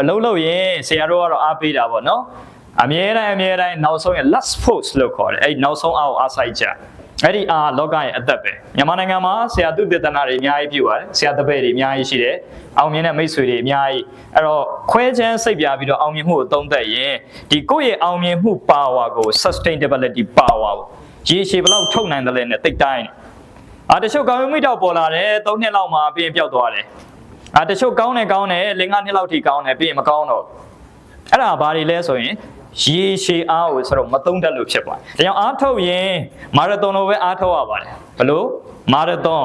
အလုံးလုံးရင်ဆရာတို့ကတော့အားပေးတာပေါ့နော်အမြဲတမ်းနောက်ဆုံးရ last post လို့ခေါ်တယ်အဲ့နောက်ဆုံးအားကိုအားဆိုင်ကြအဲ့ဒီအားလောကရဲ့အသက်ပဲမြန်မာနိုင်ငံမှာဆရာသူတေသနာတွေအများကြီးပြုပါတယ်ဆရာတပည့်တွေအများကြီးရှိတယ်အောင်မြင်တဲ့မိတ်ဆွေတွေအများကြီးအဲ့တော့ခွဲချမ်းစိတ်ပြပြီးတော့အောင်မြင်မှုကိုသုံးသပ်ရင်ဒီကိုယ့်ရဲ့အောင်မြင်မှု power ကို sustainability power ပေါ့ရေရှည်ဘယ်လောက်ထုတ်နိုင်တယ်လဲနဲ့တိတ်တိုင်းတချို့ကောင်းမိတော့ပေါ်လာတယ်3နှစ်လောက်မှပြီးရင်ပျောက်သွားတယ်တချို့ကောင်းတယ်5နှစ်လောက်ထိကောင်းတယ်ပြီးရင်မကောင်းတော့အဲ့ဒါဘာတွေလဲဆိုရင်ရေရှည်အားကိုဆိုတော့မသုံးတတ်လို့ဖြစ်သွားတယ်ဒါကြောင့်အားထုတ်ရင်မာရသွန်လိုပဲအားထုတ်ရပါတယ်ဘလို့မာရသွန်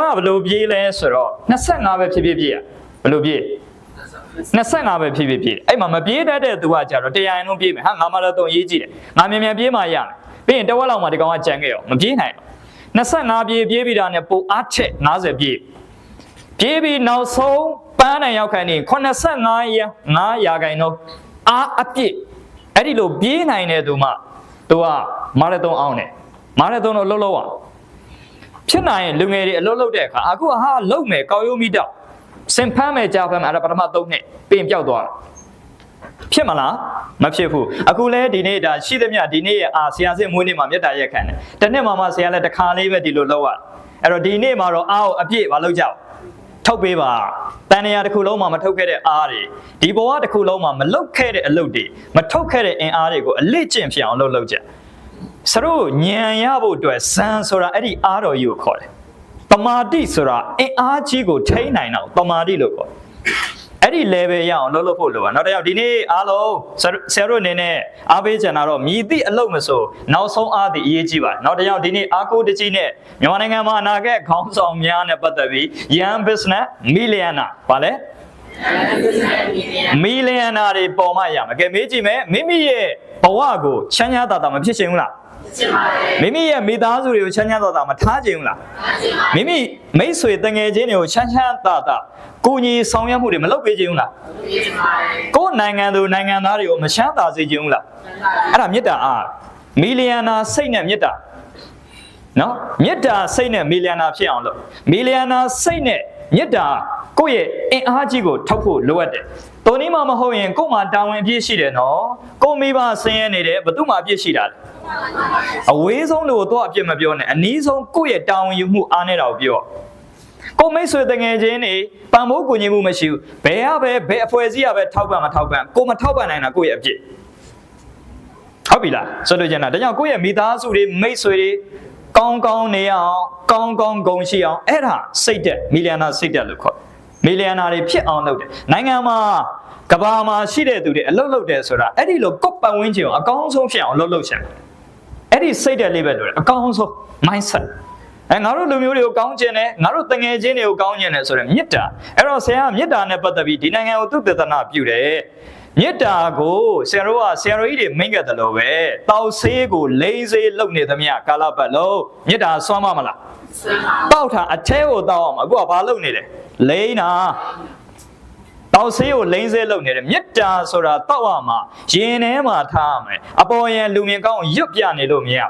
ကဘလို့ပြေးလဲဆိုတော့25ပဲဖြစ်ရဘလို့ပြေး25ပဲဖြစ်အဲ့မှာမပြေးတတ်တဲ့သူကကြတော့100လုံးပြေးမယ်ဟာငါမာရသွန်ရေးကြည့်တယ်ငါမြန်ပြေးမှရမယ်ပြီးရင်တဝက်လောက်မှဒီကောင်ကကြံခဲ့ရောမပြေးနိုင်25ပြေးပြီးတာနဲ့ပိုအားချက်50ပြေးပြီးနောက်ဆုံးပန်းနိုင်ရောက်ခိုင်းနေ85ရာခိုင်နှုန်းအားအပြည့်အဲ့ဒီလိုပြေးနိုင်တဲ့သူမှသူကမာရသွန်အောင်တယ်မာရသွန်တော့လှုပ်အောင်ဖြစ်နိုင်ရင်လူငယ်တွေအလုပ်လုပ်တဲ့အခါအခုဟာလုံမယ်ကောက်ရုံးမိတော့စင်ဖမ်းမယ်ကြားဖမ်းမယ်အဲ့ဒါပထမ3နှစ်ပြင်ပြောက်သွားတာဖြစ်မလားမဖြစ်ဘူးအခုလဲဒီနေ့ဒါရှိသမျှဒီနေ့ရဲ့ဆရာစစ်မွေးနေ့မှာမြတ်တာရက်ခံတယ်တနေ့မှဆရာလည်းတစ်ခါလေးပဲဒီလိုလုပ်ရအဲ့တော့ဒီနေ့မှာတော့အားကိုအပြည့်မလုပ်ကြဘူးထုတ်ပေးပါတန်နေရာတစ်ခုလုံးမှာမထုတ်ခဲ့တဲ့အားတွေဒီဘဝတစ်ခုလုံးမှာမလုပ်ခဲ့တဲ့အလုပ်တွေမထုတ်ခဲ့တဲ့အင်အားတွေကိုအလစ်ကျင့်ဖြစ်အောင်လုပ်ကြစတို့ဉာဏ်ရဖို့အတွက်ဇန်ဆိုတာအဲ့ဒီအားတော်ကြီးကိုခေါ်တယ်တမာတိဆိုတာအင်အားကြီးကိုထိန်းနိုင်တော့တမာတိလို့ခေါ်တယ်အဲ့ဒီ level ရအောင်လုပ်ဖို့လိုပါနောက်တစ်ယောက်ဒီနေ့အားလုံးဆရာတို့အနေနဲ့အားပေးချင်တာတော့မြည်သည့်အလုပ်မဆိုနောက်ဆုံးအားသည့်အရေးကြီးပါတယ်နောက်တစ်ယောက်ဒီနေ့အားကိုးတကြီးနဲ့မြန်မာနိုင်ငံမှာအနာဂတ်ခေါင်းဆောင်များနဲ့ပတ်သက်ပြီး Young Business Millionaire ဗါလဲMillionaire တွေပေါ်မှရမှာကဲမေးကြည့်မယ်မိမိရဲ့ဘဝကိုချမ်းသာတာမဖြစ်ချင်ဘူးလားမိမိရဲ့မိသားစုတွေကိုချမ်းသာတာမထားချင်ဘူးလားမိမိမိတ်ဆွေတငယ်ချင်းတွေကိုချမ်းသာကိုကြီးဆောင်ရွက်မှုတွေမလုပ်ပေးချင်ဘူးလားကိုနိုင်ငံသူနိုင်ငံသားတွေကိုမချမ်းသာစေချင်ဘူးလားအဲ့ဒါမေတ္တာအားမီလီယံနာစိတ်နဲ့မေတ္တာနော်မေတ္တာစိတ်နဲ့မီလီယံနာဖြစ်အောင်လုပ်မီလီယံနာစိတ်နဲ့မေတ္တာကိုယ့်ရဲ့အင်အားကြီးကိုထောက်ဖို့လိုအပ်တယ်။တော်နည်းမှမဟုတ်ရင်ကိုယ်မှာတာဝန်အပြည့်ရှိတယ်နော်။ကိုမိဘဆင်းရဲနေတယ်ဘယ်သူမှအပြည့်ရှိတာလဲ။အဝေးဆုံးလို့တော့အပြည့်မပြောနဲ့အနည်းဆုံးကိုယ့်ရဲ့တာဝန်ယူမှုအားနေတာကိုပြော။ကိုမိတ်ဆွေတငယ်ချင်းတွေပံ့ပိုးကူညီမှုမရှိဘူး။ဘယ်အဖွဲ့အစည်းကပဲထောက်ပံ့မထောက်ပံ့ကိုမထောက်ပံ့နိုင်တာကိုယ့်ရဲ့အပြည့်။ဟုတ်ပြီလား။ဆိုလို့ကျန်တာဒါကြောင့်ကိုယ့်ရဲ့မိသားစုတွေမိတ်ဆွေတွေကောင်းနေအောင်ကောင်းဂုဏ်ရှိအောင်အဲ့ဒါစိတ်သက်မီလီယံနာစိတ်သက်လို့ခေါ်မီလီယံနာတွေဖြစ်အောင်လုပ်တယ်နိုင်ငံမှာကဘာမှာရှိတဲ့သူတွေအလုပ်လုပ်တယ်ဆိုတာအဲ့ဒီလိုကိုယ်ပတ်ဝန်းကျင်ကိုအကောင်းဆုံးဖြစ်အောင်လုပ်ချင်တယ်အဲ့ဒီစိတ်သက်လေးပဲလို့အကောင်းဆုံး mindset ငါတို့လူမျိုးတွေကိုကောင်းကျင်တယ်ငါတို့တငယ်ချင်းတွေကိုကောင်းကျင်တယ်ဆိုတော့မေတ္တာအဲ့တော့ဆရာကမေတ္တာနဲ့ပတ်သက်ပြီးဒီနိုင်ငံကိုသူတေသနာပြုတယ်မေတ္တာကိုဆရာတော်ကြီးတွေမိန့်ခဲ့တယ်လို့ပဲတောက်ဆေးကိုလိမ့်ဆေးလုပ်နေသမျှကာလပတ်လုံးမေတ္တာစွမ်းမလားတောက်တာအထဲကိုတောက်အောင်အခုကဘာလုပ်နေလဲလိမ့်တာတောက်ဆေးကိုလိမ့်ဆေးလုပ်နေတယ်မေတ္တာဆိုတာတောက်ရမှာရင်ထဲမှာထားရမယ်အပေါ်ယံလူမြင်ကောင်းရွတ်ပြနေလို့မရ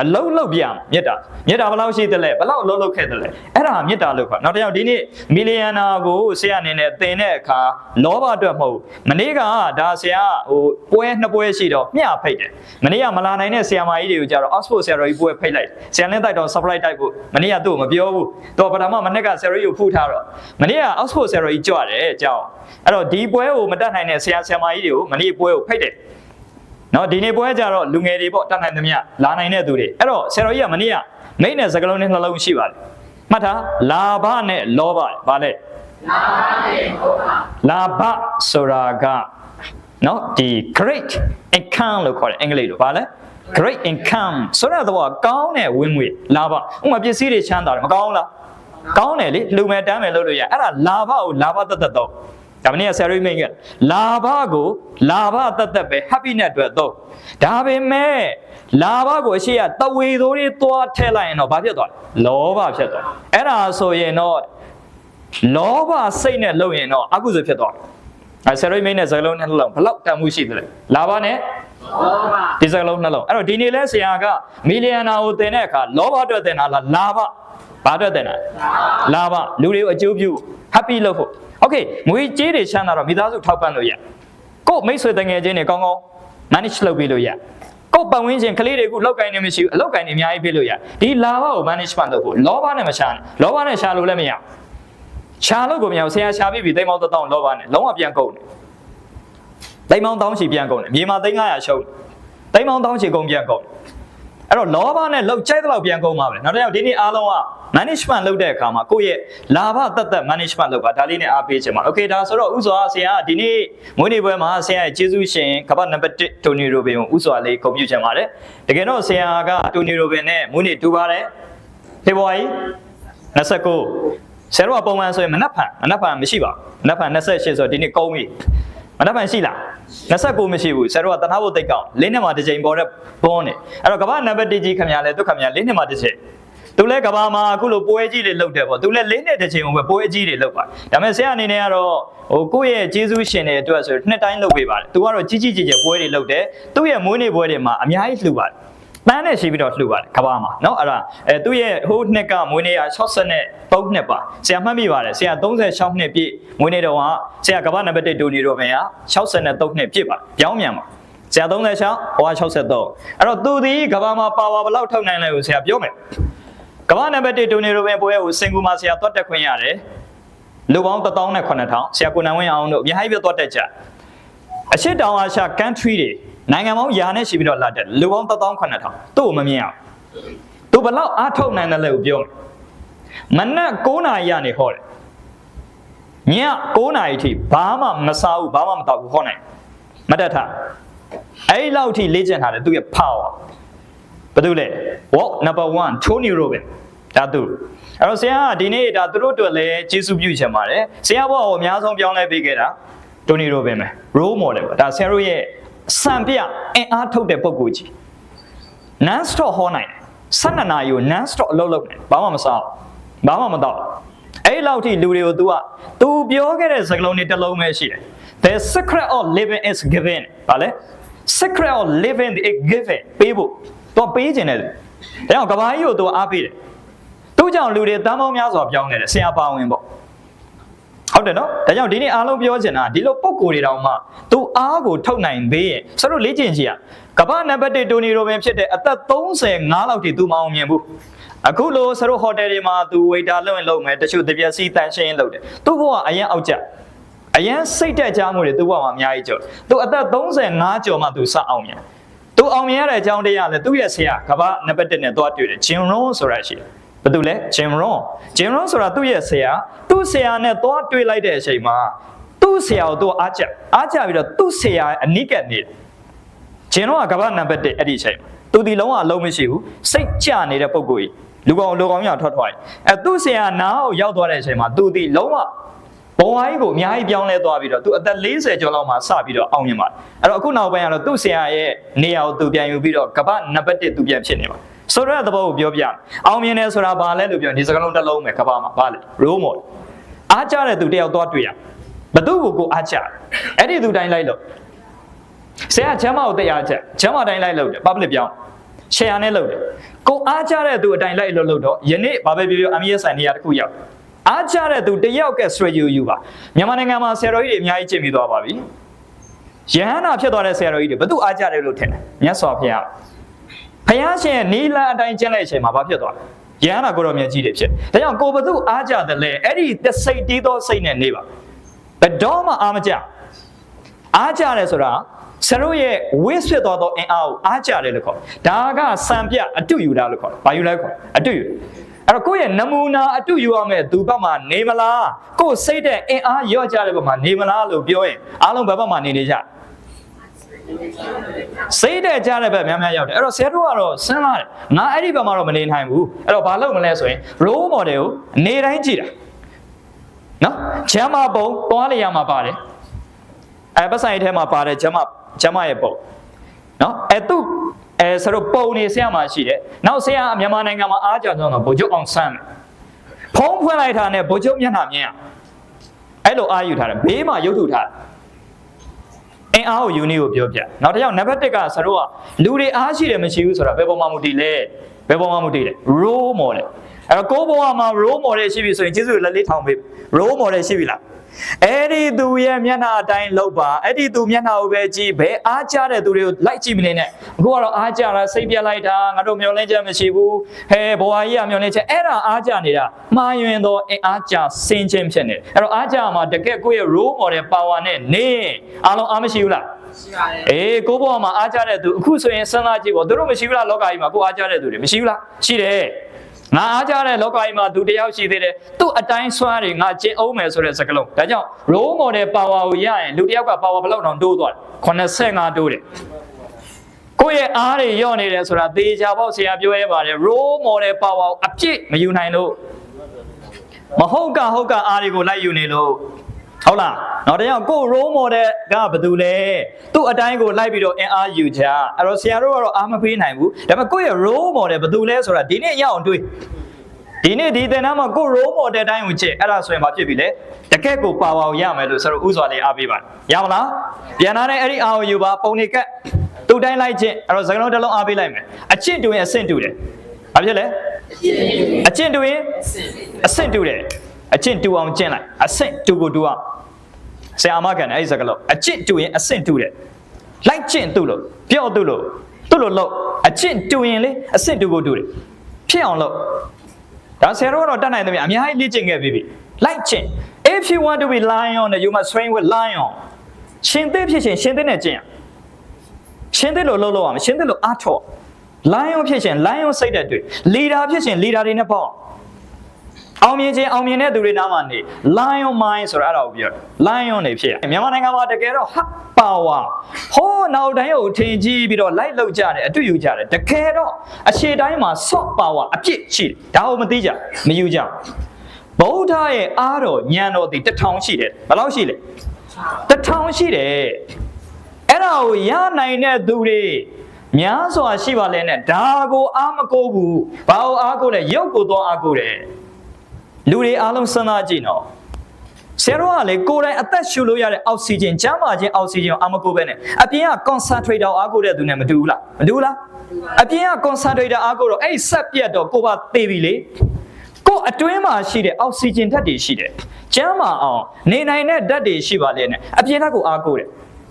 အလုံးလုံးပြမေတ္တာဘယ်လောက်ရှိသလဲဘယ်လောက်လုံးခဲ့သလဲအဲ့ဒါမေတ္တာလို့ခေါ်နောက်တစ်ယောက်ဒီနေ့မီလီယံနာကိုဆရာအနေနဲ့သင်တဲ့အခါလောဘအတွက်မဟုတ်မနေ့ကဒါဆရာပွဲ2ပွဲရှိတော့မျှဖိတ်တယ်မနေ့ကမလာနိုင်တဲ့ဆရာမကြီးတွေကိုကြတော့ Oxford ဆရာတော်ကြီးပွဲဖိတ်လိုက်ဆရာလင်းတိုက်တော့ surprise တိုက်ဖို့မနေ့ကသူ့ကိုမပြောဘူးတော့ပထမနေ့ကဆရာတော်ကြီးကိုဖူးထားတော့မနေ့က Oxford ဆရာတော်ကြီးကြွတယ်ကြောက်အဲ့တော့ဒီပွဲကိုမတတ်နိုင်တဲ့ဆရာမကြီးတွေကိုမနေ့ပွဲကိုဖိတ်တယ်နော်ဒီနေ့ပွဲကြတော့လူငယ်တွေပေါ့တတ်နိုင်သမျှလာနိုင်တဲ့သူတွေအဲ့တော့ဆရာတော်ကြီးကမနေ့ကမိတ်နဲ့စကလုံးနဲ့နှလုံးရှိပါတယ်မှတ်ထားလာဘနဲ့လောဘဗါလဲလာဘဆိုတာကနော်ဒီ great income လို့ခေါ်တယ်အင်္ဂလိပ်လိုဗါလဲ great income ဆိုတာတော့ကောင်းတဲ့ဝင်ငွေလာဘဥမာပစ္စည်းတွေချမ်းသာတယ်မကောင်းလားကောင်းတယ်လေလူမယ်တမ်းမယ်လို့ရအဲ့ဒါလာဘကိုလာဘတတ်တော့ဒါမင်းကဆရာကြီးမိတ်ကလာဘကိုလာဘတတ်ပဲ happiness အတွက်တော့ဒါပေမဲ့လာဘကိုအရှိကတဝေသိုးတွေသွားထည့်လိုက်ရင်တော့ဘာဖြစ်သွားလဲလောဘဖြစ်သွားအဲ့ဒါဆိုရင်တော့လောဘစိတ်နဲ့လုပ်ရင်တော့အကုသိုလ်ဖြစ်သွားတယ်ဆရာကြီးမိတ်နဲ့စကလုံးနှလုံးဘလောက်တန်မှုရှိသလဲလာဘနဲ့လောဘဒီစကလုံးနှလုံးအဲ့တော့ဒီနေ့လဲဆရာကမီလီယံနာကိုသင်တဲ့အခါလောဘအတွက်သင်တာလားလာဘဘာအတွက်သင်တာလာဘလူတွေကိုအကျိုးပြု happy လုပ်ဖို့ Okay ငွေကြေးတွေချမ်းသာတော့မိသားစုထောက်ပံ့လို့ရကို့မိတ်ဆွေတငယ်ချင်းတွေကောင်းကောင်း manage လုပ်ပြီးလို့ရကို့ပတ်ဝန်းကျင်ကလေးတွေကိုလောက်ကင်နေမရှိဘူးအလောက်ကင်နေအများကြီးပြလို့ရဒီလာဘကို management လုပ်ဖို့လောဘနဲ့မရှာနဲ့လောဘနဲ့ရှာလို့လည်းမရရှာလို့ကိုမရဆရာရှာပြီးသိမ်းပေါင်း1000လောဘနဲ့လုံးဝပြန်ကုန်တယ်သိမ်းပေါင်း1000ချီပြန်ကုန်တယ်မြေမှာ3500ရှုံးသိမ်းပေါင်း1000ချီကုန်ပြန်ကုန်အဲ့တော့လောဘနဲ့လောက်ကြိုက်တဲ့လောက်ပြန်ကုန်ပါပဲနောက်တစ်ယောက်ဒီနေ့အားလုံးက management လုပ်တဲ့အခါမှာကိုယ့်ရဲ့လာဘသက်သက် management လုပ်ပါဒါလေးနဲ့အားပေးချင်ပါ Okay ဒါဆိုတော့ဥစွာဆရာကဒီနေ့မွေးနေ့ပွဲမှာဆရာရဲ့ကျေးဇူးရှင်ကမ္ဘာနံပါတ်1တိုနီရိုဘင်ကိုဥစွာလေးဂုဏ်ပြုချင်ပါတယ်တကယ်တော့ဆရာကတိုနီရိုဘင်နဲ့မွေးနေ့တူပါတယ်ဖေဖော်ဝါရီ29ဆရာတို့ကပုံမှန်ဆိုရင်မနက်ဖြန်မရှိပါဘူးမနက်ဖြန်28ဆိုတော့ဒီနေ့ကုန်းပြီမနက်ဖြန်ရှိလား29မရှိဘူးဆရာတို့ကတနာဖို့တိတ်ကောင်း၄နှစ်မှတစ်ချိန်ပေါ်တဲ့ဘောနေအဲ့တော့ကမ္ဘာနံပါတ်1ကြီးခင်ဗျာလဲသူခင်ဗျာ၄နှစ်မှတစ်ချိန်သူလဲကဘာမှာအခုလိုပွဲကြီးတွေလုပ်တယ်ပေါ့သူလဲ၄နှစ်တစ်ချိန်ကိုပဲပွဲကြီးတွေလုပ်ပါဒါပေမဲ့ဆရာအနေနဲ့ကတော့ဟိုကိုယ့်ရဲ့ကျေးဇူးရှင်တွေအတွက်ဆိုနှစ်တိုင်းလုပ်ပေးပါတယ်သူကတော့ကြီးကြီးကျယ်ကျယ်ပွဲတွေလုပ်တယ်သူ့ရဲ့မွေးနေ့ပွဲတွေမှာအများကြီးလှူပါတယ်တန်းနဲ့ရှိပြီးတော့လှူပါတယ်ကဘာမှာเนาะအဲ့ဒါသူ့ရဲ့ဟိုနှစ်ကမွေးနေ့က63နှစ်ပါဆရာမှတ်မိပါတယ်ဆရာ36နှစ်ပြည့်မွေးနေ့တော့ကဆရာကဘာနံပါတ်1ဒိုနီတော့ပဲက63နှစ်ပြည့်ပါပြောင်းမြန်ပါဆရာ36ဟိုက63အဲ့တော့သူဒီကဘာမှာပါဝါဘလောက်ထုတ်နိုင်လဲကိုဆရာပြောမယ်ကမ္ဘာနံပါတ်1ဒိုနီရိုဘင်ပွဲကိုစင်ကူမှာဆရာတွတ်တက်ခွင့်ရတယ်လူပေါင်း19000ဆရာကိုနိုင်ဝင်းအောင်တို့အများကြီးပြတွတ်တက်ကြအရှိတောင်အာရှ country တွေနိုင်ငံပေါင်းရာနဲ့ရှိပြီးတော့လာတဲ့လူပေါင်း19000သူ့ကိုမမြင်အောင်သူဘလောက်အားထုတ်နိုင်တယ်လဲကိုပြောမယ်မနက်9နာရီကနေဟောတယ်ည9နာရီထိဘာမှမစားဘူးဘာမှမတောက်ဘူးဟောနိုင်မတက်ထားအဲ့လောက်ထိလေ့ကျင့်ထားတယ်သူ့ရဲ့ powerဘာလို့လဲ Walk number 1 Tony Robbins ဒါသူအဲ့တော့ဆရာကဒီနေ့ဒါသူတို့အတွက်လည်းကျေးဇူးပြုချင်ပါတယ်ဆရာဘောကိုအများဆုံးပြောင်းလဲပေးခဲ့တာ Tony Robbins ပဲ role model ပဲဒါဆရာတို့ရဲ့စံပြအင်အားထုတ်တဲ့ပုံကိုကြီး non stop ဟောနိုင်တယ်12နာရီကို non stop အလုပ်လုပ်နေဘာမှမစားဘာမှမတော့အဲ့လောက်ထိလူတွေကို तू ပြောခဲ့တဲ့စကားလုံးတွေတစ်လုံးပဲရှိတယ် The secret of living is giving ဗါလဲ secret of living is giving ပေးဖို့တော့ပေးခြင်းတယ်ဒါကြောင့်ကဘာကြီးကိုသူအားပေးတယ်သူ့ကြောင့်လူတွေတန်းပေါင်းများစွာပြောင်းနေတယ်ဆရာပါဝင်ပေါ့ဟုတ်တယ်နော်ဒါကြောင့်ဒီနေ့အားလုံးပြောချင်တာဒီလိုပုံကိုယ်တွေတောင်မှသူအားကိုထုတ်နိုင်သေးရင်ဆိုတော့လေ့ကျင့်ကြည့်ရကဘာနံပါတ်1တိုနီရိုဘင်ဖြစ်တဲ့အသက်35လောက်ထိသူမအောင်မြင်ဘူးအခုလိုဆိုတော့ဟိုတယ်တွေမှာသူဝေတာလုပ်မယ်တချို့တပြက်စီတန်ရှင်းလုပ်တယ်သူ့ဘဝအရင်အောက်ကျအရင်စိတ်တက်ကြမှုတွေသူ့ဘဝမှာအများကြီးကျော်သူအသက်35ကျော်မှသူစအောင်မြင်သူအောင်မြင်ရတဲ့အကြောင်းတရားလဲသူ့ရဲ့ဆရာကဘာနံပါတ်1နဲ့သွားတွေ့တယ်ဂျင်ရွန်ဆိုတာရှိတယ်ဘာတူလဲဂျင်ရွန်ဆိုတာသူ့ရဲ့ဆရာသူ့ဆရာနဲ့သွားတွေ့လိုက်တဲ့အချိန်မှာသူ့ဆရာကိုသူအားကြပြီးတော့သူ့ဆရာအနိကနေတယ်ဂျင်ရွန်ကကဘာနံပါတ်1အဲ့ဒီအချိန်သူဒီလုံးဝအလုံးမရှိဘူးစိတ်ကြနေတဲ့ပုံကိုကြီးလူကောင်ရထွက်သွားတယ်အဲသူ့ဆရာနားကိုရောက်သွားတဲ့အချိန်မှာသူဒီလုံးဝဘဝကြီးကိုအများကြီးပြောင်းလဲသွားပြီးတော့သူအသက်40ကျော်လောက်မှစပြီးတော့အောင်မြင်ပါတယ်အဲ့တော့အခုနောက်ပိုင်းကတော့သူ့ဆရာရဲ့နေရာကိုသူပြန်ယူပြီးတော့ကမ္ဘာနံပါတ်1သူပြန်ဖြစ်နေပါဆိုတော့သဘောကိုပြောပြအောင်မြင်တယ်ဆိုတာဘာလဲလို့ပြောဒီစကားလုံးတစ်လုံးပဲကမ္ဘာမှာဘာလဲ role model အားကြတဲ့သူတယောက်သွားတွေ့ရဘသူ့ကိုအားကြအဲ့ဒီသူတိုင်းလိုက်လို့ဆရာချမ်းမကိုတရားချက်ချမ်းမတိုင်းလိုက်လို့တယ် public ပြောင်း share နဲ့လုပ်တယ်ကိုအားကြတဲ့သူအတိုင်းလိုက်လို့တော့ယနေ့ဘာပဲပြော MSI နေရာတစ်ခုရောက်အားကြတဲ့သူတယောက်က strategy ယူပါမြန်မာနိုင်ငံမှာဆရာတော်ကြီးတွေအများကြီးကျင့်ပြီးသွားပါပြီယဟန္တာဖြစ်သွားတဲ့ဆရာတော်ကြီးတွေဘသူအားကြတယ်လို့ထင်တယ်မြတ်စွာဘုရားဘုရားရှင်နီလန်အတိုင်းကျင့်လိုက်ချိန်မှာဘာဖြစ်သွားလဲယဟန္တာကိုတော်မြတ်ကြီးတွေဖြစ်ဒါကြောင့်ကိုဘသူအားကြတယ်လဲအဲ့ဒီတစိတ်တီးသောစိတ်နဲ့နေပါဘယ်တော့မှအားမကြအားကြတယ်ဆိုတာဆရာတို့ရဲ့ဝိဖြစ်သွားသောအင်အားကိုအားကြတယ်လို့ခေါ်ဒါကစံပြအတုယူတာလို့ခေါ်ဘာယူလဲခေါ်အတုယူအဲ့တော့ကိုယ့်ရဲ့နမူနာအတုယူရမယ်သူဘက်မှာနေမလားကိုယ်စိတ်တဲ့အင်အားရော့ကြတဲ့ဘက်မှာနေမလားလို့ပြောရင်အားလုံးဘက်မှာနေကြစိတ်တဲ့ကြတဲ့ဘက်များများရောက်တယ်အဲ့တော့ဆရာတို့ကတော့စဉ်းစားတယ်ငါအဲ့ဒီဘက်မှာတော့မနေနိုင်ဘူးအဲ့တော့ဘာလုပ်မလဲဆိုရင် role model ကိုအနေတိုင်းကြည့်တာနော်ဂျမ်းမပုံသွားနေရမှာပါတယ်အဲ့ပတ်ဆိုင်ထဲမှာပါတယ်ဂျမ်းမရဲ့ပုံနော်အဲ့သူဆရာတို့ပုံနေဆရာမှာရှိတယ်နောက်ဆရာမြန်မာနိုင်ငံမှာအားကြဆုံးတော့ဗိုလ်ချုပ်အောင်ဆန်းဖုံးဖွင့်လိုက်တာနဲ့ဗိုလ်ချုပ်မျက်နှာမြင်ရအဲ့လိုအားယူထားတယ်ဘေးမှာရုပ်ထုထားအင်အားကိုယူနေကိုပြောပြနောက်တစ်ယောက်နံပါတ်1ကဆရာတို့ကလူတွေအားရှိတယ်မရှိဘူးဆိုတာဘယ်ပုံမှမူတည်လဲဘယ်ပုံမှမူတည်လဲ role model အဲ့တော့ကိုဘဝမှာ role model ရှိပြီဆိုရင်ကျေးဇူးလက်လေးထောင်ပေး role model ရှိပြီလား အဲ့ဒီသူရဲ့မျက်နှာအတိုင်းလောက်ပါအဲ့ဒီသူမျက်နှာကိုပဲကြည့်ဘယ်အားကြတဲ့သူတွေကိုလိုက်ကြည့်မနေနဲ့အခုကတော့အားကြတာစိတ်ပြက်လိုက်တာငါတို့မျောလင်းချက်မရှိဘူးဟဲဘဝကြီးကမျောလင်းချက်အဲ့ဒါအားကြနေတာမှားယွင်းသောအားကြစင်ချင်းဖြစ်နေတယ်အဲ့တော့အားကြမှာတကယ်ကိုယ့်ရဲ့ role model power နဲ့နေအားလုံးအားမရှိဘူးလားရှိပါတယ်အေးကိုယ့်ဘဝမှာအားကြတဲ့သူအခုဆိုရင်စဉ်းစားကြည့်ပေါ့သူတို့မရှိဘူးလားလောကကြီးမှာကိုအားကြတဲ့သူတွေမရှိဘူးလားရှိတယ်ငါအားကြတဲ့လောကကြီးမှာသူတယောက်ရှိသေးတယ်သူ့အတိုင်းဆွမ်းတွေငါကျင့်အောင်မယ်ဆိုတဲ့စကားလုံးဒါကြောင့် role model power ကိုရရင်လူတယောက်က power ဘယ်လောက်တောင်တိုးသွားတယ်85တိုးတယ်ကိုယ့်ရဲ့အားတွေညော့နေတယ်ဆိုတာသေချာပေါ့ဆရာပြောရဲပါတယ် role model power အပြည့်မယူနိုင်လို့မဟုတ်ကအားတွေကိုလိုက်ယူနေလို့ဟုတ်လားနောက်တစ်ယောက်ကို role model ကဘာတူလဲသူ့အတိုင်းကိုလိုက်ပြီးတော့အင်အားယူချအဲ့တော့ဆရာတို့ကတော့အားမပေးနိုင်ဘူးဒါပေမဲ့ကိုယ့်ရဲ့ role model ဘာတူလဲဆိုတာဒီနေ့ရအောင်တွေးဒီနေ့ဒီသင်တန်းမှာကို role model တိုင်းကိုကြည့်အဲ့ဒါဆိုရင်ဘာဖြစ်ပြီလဲတကယ့်ကို power ကိုရမယ်လို့ဆရာတို့ဥစွာလေးအားပေးပါရမလားပြန်လာတဲ့အဲ့ဒီအားကိုယူပါပုံနေကတ်သူ့တိုင်းလိုက်ခြင်းအဲ့တော့စကားလုံးတစ်လုံးအားပေးလိုက်မယ်အကျင့်တူရင်အဆင့်တူတယ်ဘာဖြစ်လဲအကျင့်တူရင်အဆင့်တူတယ်အကျင့်တူအောင်ကျင့်လိုက်အဆင့်တူကိုတူအောင်ဆရာမကန်အဲ့ဒီစကားလုံးအကျင့်တူရင်အဆင့်တူတယ်လိုက်ကျင့်တူလို့ပြော့တူလို့လို့အကျင့်တူရင်လေအဆင့်တူကိုတူတယ်ဖြစ်အောင်လို့ဒါဆရာတို့ကတော့တတ်နိုင်တယ်အများကြီးလေ့ကျင့်ခဲ့ပြီလိုက်ကျင့် if you want to be lion you must train with lion ရှင်သစ်ဖြစ်ရှင်သစ်နဲ့ကျင့်ရှင်သစ်လို့လုပ်ရမယ်ရှင်သစ်လို့အားထုတ် lion ဖြစ်ရှင် lion စိတ်တဲ့တွေ့ leader ဖြစ်ရှင် leader တွေနဲ့ပေါ့အောင်မြင်တဲ့သူတွေနားမှာနေ lion mind ဆိုတာအဲ့ဒါကိုပြော lion နေဖြစ်ရမြန်မာနိုင်ငံမှာတကယ်တော့ hard power ဟိုးနောက်တိုင်းကိုထင်ကြီးပြီးတော့လိုက်လောက်ကြတယ်အတူယူကြတယ်တကယ်တော့အခြေတိုင်းမှာ soft power အပြည့်ရှိတယ်ဒါကိုမသိကြမယူကြဗုဒ္ဓရဲ့အားတော်ဉာဏ်တော်ဒီ1000ရှိတယ်ဘယ်လောက်ရှိလဲ1000ရှိတယ်အဲ့ဒါကိုရနိုင်တဲ့သူတွေများစွာရှိပါလဲနဲ့ဒါကိုအားမကိုးဘူးဘာကိုအားကိုးလဲရုပ်ကိုတော့အားကိုးတယ်လူတွေအားလုံးစဉ်းစားကြည့်နော်ဆရာတို့ကလေကိုယ်တိုင်အသက်ရှူလို့ရတဲ့အောက်ဆီဂျင်ကျန်းမာခြင်းအောက်ဆီဂျင်ကိုအားမကိုးပဲနဲ့အပြင်က concentrator အားကိုးတဲ့သူနဲ့မတူဘူးလားမတူဘူးလားအပြင်က concentrator အားကိုးတော့အဲ့ဆက်ပြတ်တော့ကိုယ်ပါသေပြီလေကိုယ်အတွင်းမှာရှိတဲ့အောက်ဆီဂျင်ဓာတ်တွေရှိတယ်ကျန်းမာအောင်နေနိုင်တဲ့ဓာတ်တွေရှိပါလေနဲ့အပြင်ဓာတ်ကိုအားကိုးတယ်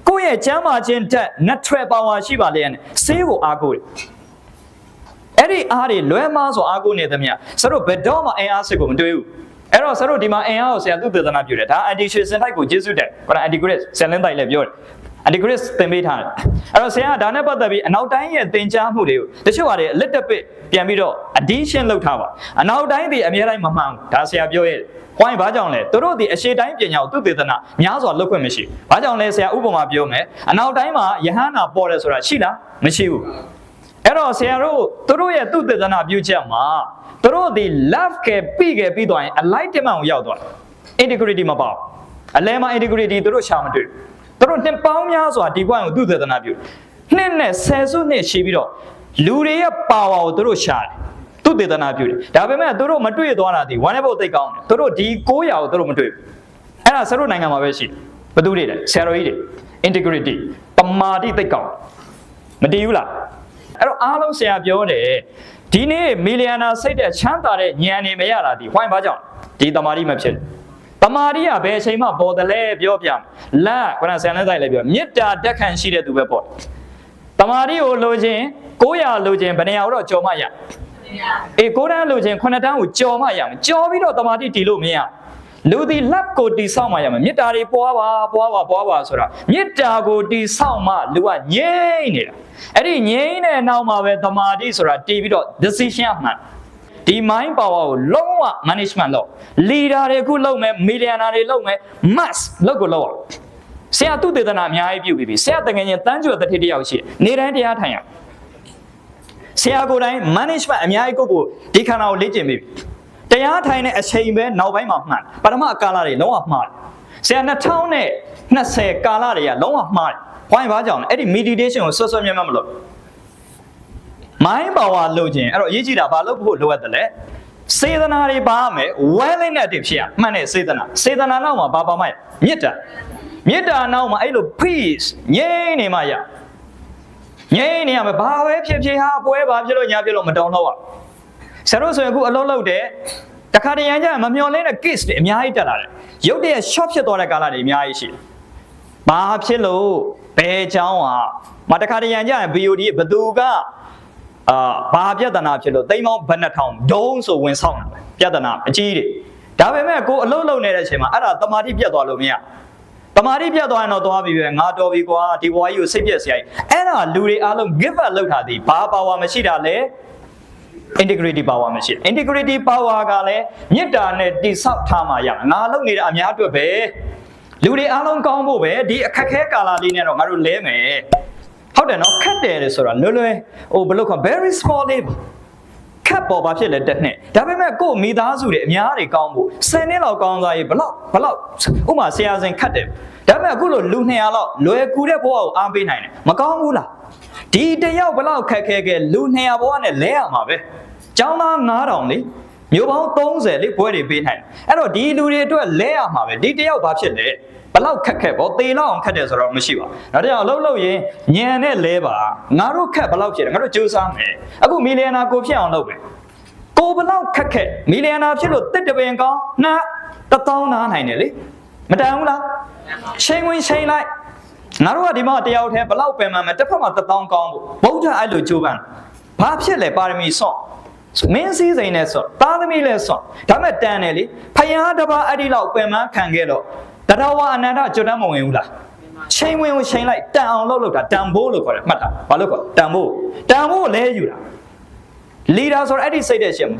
ကိုယ့်ရဲ့ကျန်းမာခြင်းဓာတ် natural power ရှိပါလေနဲ့ဆေးကိုအားကိုးတယ်အဲ့ဒီအားတွေလွဲမားစွာအားကိုးနေသမျှဆရာတို့ဘယ်တော့မှအင်အားစစ်ကိုမတွေးဘူးအဲ့တော့ဆရာတို့ဒီမှာအင်အားကိုဆရာသူ့သေသနာပြုတယ်ဒါ anti-nutrition type ကိုကျေးဇူးတက်ခေါ် anti-grid ဆယ်လင်းတိုက်လည်းပြောတယ် anti-grid သင်ပေးထားတယ်အဲ့တော့ဆရာကဒါနဲ့ပတ်သက်ပြီးအနောက်တိုင်းရဲ့သင်ကြားမှုတွေကိုတချို့ဟာတွေ a little bit ပြန်ပြီးတော့ addition လုပ်ထားပါအနောက်တိုင်းဒီအများတိုင်းမမှန်ဘူးဒါဆရာပြောရဲ့ဝိုင်းဘာကြောင့်လဲသူတို့ဒီအရှေ့တိုင်းပညာကိုသူ့သေသနာများစွာလုပ်ခွင့်မရှိဘာကြောင့်လဲဆရာဥပမာပြောမယ်အနောက်တိုင်းမှာယဟန္တာပေါ်တယ်ဆိုတာရှိလားမရှိဘူးအဲ့တော့ဆရာတို့သူတို့ရဲ့သူ့သေသနာပြုချက်မှာသူတို့ဒီ love ကပြီးသွားရင် enlightenment ကိုရောက်သွားတယ် integrity မပေါ့အလဲမှာ integrity သူတို့ရှာမတွေ့သူတို့နှစ်ပေါင်းများစွာဒီကွိုင်းကိုသူ့သေသနာပြုနှစ်နဲ့ဆယ်စုနှစ်ရှိပြီးတော့လူတွေရဲ့ power ကိုသူတို့ရှာတယ်သူ့သေသနာပြုတယ်ဒါပေမဲ့သူတို့မတွေ့သွားတာဒီဝမ်းနဲ့ပုတ်သိကောင်းတယ်သူတို့ဒီ900ကိုသူတို့မတွေ့ဘူးအဲ့ဒါဆရာတို့နိုင်ငံမှာပဲရှိတယ်ဘယ်သူတွေလဲဆရာတော်ကြီးတွေ integrity ပမာတိသိကောင်းမတည်ဘူးလားအဲ့တော့အားလုံးဆရာပြောတယ်ဒီနေ့မီလီယံနာစိတ်တဲ့ချမ်းသာတဲ့ဉာဏ်နေမရတာဒီဝိုင်းဘာကြောင့်ဒီတမာတိမဖြစ်တမာတိကဘယ်အချိန်မှပေါ်တယ်လဲပြောပြလက်ခုနဆရာနဲ့ဆိုင်လည်းပြောမေတ္တာတက်ခံရှိတဲ့သူပဲပေါ့တမာတိကိုလိုချင်900လိုချင်ဘယ်နေရာတော့ကြော်မှရအေး9တန်းလိုချင်9တန်းကိုကြော်မှရမယ်ကြော်ပြီးတော့တမာတိတည်လို့မရလူဒီလက်ကိုတီဆောက်မှရမယ်မေတ္တာတွေပွားပါဆိုတာမေတ္တာကိုတီဆောက်မှလူကငြိမ့်နေတာအဲ့ဒီငြိမ့်တဲ့နောက်မှာပဲတမာတိဆိုတာတည်ပြီးတော့ decision မှန်ဒီ mind power ကိုလုံးဝ management လုပ် leader တွေခုလုပ်မယ် millionaire တွေလုပ်မယ် mass လုပ်ကိုလုပ်အောင်ဆရာသူ့သေသနာအများကြီးပြုပြီးပြီဆရာတကယ်ချင်းတန်းကျွတ်တစ်ထစ်တယောက်ရှိနေတိုင်းတရားထိုင်ရဆရာကိုယ်တိုင် management အများကြီးကိုဒီခန္ဓာကိုလေ့ကျင့်ပြီးပြီတရားထိုင်တဲ့အချိန်ပဲနောက်ပိုင်းမှာမှန်ပထမကာလတွေလုံးဝမှားတယ်ဆရာ2020ကာလတွေကလုံးဝမှားတယ်ဝိုင်းဘာကြောင့်လဲအဲ့ဒီ meditation ကိုဆွတ်မြတ်မလို့ mind power လုပ်ခြင်းအဲ့တော့အရေးကြီးတာဘာလုပ်ဖို့လိုအပ်တယ်လဲစေတနာတွေပါမယ် willing နဲ့တည်းဖြစ်ရမှန်တဲ့စေတနာနောက်မှာဘာပါမှမေတ္တာနောက်မှာအဲ့လို peace ငြိမ်းနေမှရငြိမ်းနေရမယ်ဘာပဲဖြစ်ဟာပွဲဘာဖြစ်လို့ညာဖြစ်လို့မတောင်းတော့ဆရာတို့ဆိုရင်အခုအလုံးလုံးတယ် တခါတရံကျမမျော်လင့်တဲ့ case တွေအများကြီးတက်လာတယ်ရုပ်တရက် short ဖြစ်သွားတဲ့ကာလတွေအများကြီးရှိတယ်ဘာဖြစ်လို့ဘယ်အကြောင်းမတခါတရံကျရင် BOD ဘသူကဘာပြဿနာဖြစ်လို့တိမ်မောင်းဘယ်နှထောင်ဒုံးဆိုဝင်ဆောင်တာပြဿနာအကြီးတွေဒါပေမဲ့ကိုအလုံးလုံးနေတဲ့အချိန်မှာအဲ့ဒါတမာတိပြတ်သွားလို့မရတမာတိပြတ်သွားရင်တော့သွားပြီပဲငါတော်ပြီကွာဒီဘဝကြီးကိုစိတ်ပြက်စရာကြီးအဲ့ဒါလူတွေအားလုံး give up လုပ်ထားသည်ဘာ power မရှိတာလဲ integrity power မရှိ integrity power ကလည်းမေတ္တာနဲ့တိဆောက်ထားမှရမယ်ငါလုပ်နေတဲ့အများအတွက်ပဲလူတွေအားလုံးကောင်းဖို့ပဲဒီအခက်ခဲကာလလေးနဲ့တော့ငါတို့လဲမယ်ဟုတ်တယ်နော်ခက်တယ်ဆိုတာလွယ်လွယ်ဟိုဘယ်လိုခေါ် very small လေးခက်ပေါ်ဘာဖြစ်လဲတက်နဲ့ဒါပေမဲ့ကို့မိသားစုတွေအများတွေကောင်းဖို့10နှစ်လောက်ကောင်းသွားရေးဘလောက်ဥမာဆရာစဉ်ခတ်တယ်ဒါပေမဲ့အခုလိုလူ200လောက်လွယ်ကူတဲ့ဘဝကိုအားပေးနိုင်တယ်မကောင်းဘူးလားဒီတယောက်ဘလောက်ခက်ခဲခဲလူ200ဘဝနဲ့လဲရမှာပဲကျောင်းသား9000လေမျိုးပေါင်း30လေဘွဲတွေပေးနိုင်တယ်အဲ့တော့ဒီလူတွေအတွက်လဲရမှာပဲဒီတယောက်ဘာဖြစ်လဲဘလောက်ခက်ခဲပေါ့သေလောက်အောင်ခက်တယ်ဆိုတော့မရှိပါဘူးနောက်တစ်ယောက်အလုပ်လုပ်ရင်ညံနဲ့လဲပါငါတို့ခက်ဘလောက်ဖြစ်တယ်ငါတို့ကြိုးစားမယ်အခုမီလီယံနာကိုဖြစ်အောင်လုပ်မယ်ကိုဘလောက်ခက်ခဲမီလီယံနာဖြစ်လို့တစ်တပင်ကောင်းနှ1000နားနိုင်တယ်လေမတန်ဘူးလားချိန်ဝင်ချိန်လိုက်ငါတို့ကဒီမှာတယောက်တည်းဘလောက်ပင်မှမယ်တစ်ဖက်မှာ1000ကောင်းဖို့ဗုဒ္ဓအဲ့လိုကြိုးပမ်းဘာဖြစ်လဲပါရမီစွန့်မင်းစည်းစိမ်နဲ့စွန့်သားသမီးလည်းစွန့်ဒါမဲ့တန်တယ်လေဖယားတစ်ပါးအဲ့ဒီလောက်ပင်မခံခဲ့တော့တရားဝအနန္တကျွတ်တမ်းမဝင်ဘူးလားချိန်ဝင်ကိုချိန်လိုက်တန်အောင်လုပ်တာတန်ဖိုးလို့ခေါ်တယ်မှတ်တာဘာလို့ခေါ်တန်ဖိုးလဲယူတာလီဒါဆိုတော့အဲ့ဒီစိတ်တဲ့ရှင်